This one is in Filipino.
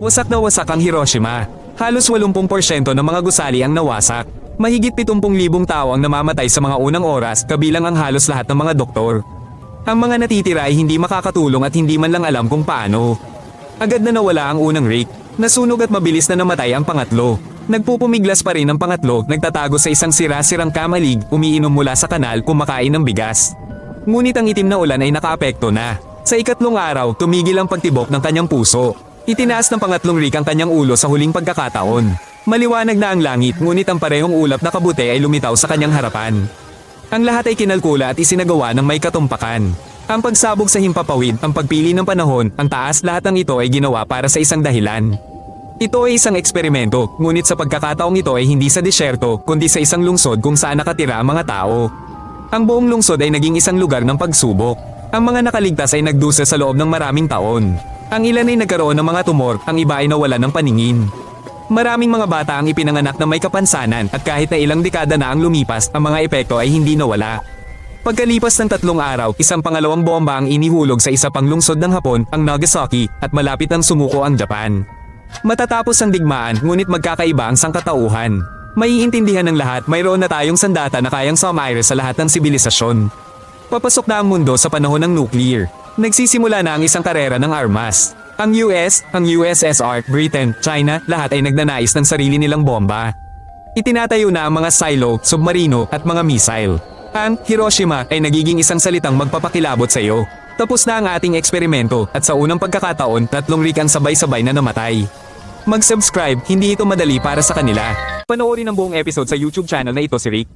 Wasak na wasak ang Hiroshima. Halos 80% ng mga gusali ang nawasak. Mahigit 70,000 tao ang namamatay sa mga unang oras, kabilang ang halos lahat ng mga doktor. Ang mga natitira ay hindi makakatulong at hindi man lang alam kung paano. Agad na nawala ang unang rake. Nasunog at mabilis na namatay ang pangatlo. Nagpupumiglas pa rin ang pangatlo, nagtatago sa isang sira-sirang kamalig, umiinom mula sa kanal, kumakain ng bigas. Ngunit ang itim na ulan ay nakaapekto na. Sa ikatlong araw, tumigil ang pagtibok ng kanyang puso. Itinaas ng pangatlong rake ang kanyang ulo sa huling pagkakataon. Maliwanag na ang langit, ngunit ang parehong ulap na kabuti ay lumitaw sa kanyang harapan. Ang lahat ay kinalkula at isinagawa ng may katumpakan. Ang pagsabog sa himpapawid, ang pagpili ng panahon, ang taas, lahat ng ito ay ginawa para sa isang dahilan. Ito ay isang eksperimento, ngunit sa pagkakataong ito ay hindi sa disyerto, kundi sa isang lungsod kung saan nakatira ang mga tao. Ang buong lungsod ay naging isang lugar ng pagsubok. Ang mga nakaligtas ay nagdusa sa loob ng maraming taon. Ang ilan ay nagkaroon ng mga tumor, ang iba ay nawalan ng paningin. Maraming mga bata ang ipinanganak na may kapansanan at kahit na ilang dekada na ang lumipas, ang mga epekto ay hindi nawala. Pagkalipas ng 3 araw, isang pangalawang bomba ang inihulog sa isa pang lungsod ng Hapon, ang Nagasaki, at malapit ang sumuko ang Japan. Matatapos ang digmaan, ngunit magkakaiba ang sangkatauhan. Maiintindihan ng lahat, mayroon na tayong sandata na kayang sumire sa lahat ng sibilisasyon. Papasok na ang mundo sa panahon ng nuclear. Nagsisimula na ang isang karera ng armas. Ang US, ang USSR, Britain, China, lahat ay nagnanais ng sarili nilang bomba. Itinatayo na ang mga silo, submarino, at mga missile. Ang Hiroshima ay nagiging isang salitang magpapakilabot sa iyo. Tapos na ang ating eksperimento at sa unang pagkakataon, 3 rake ang sabay-sabay na namatay. Mag-subscribe, hindi ito madali para sa kanila. Panoorin ang buong episode sa YouTube channel na ito si Rick.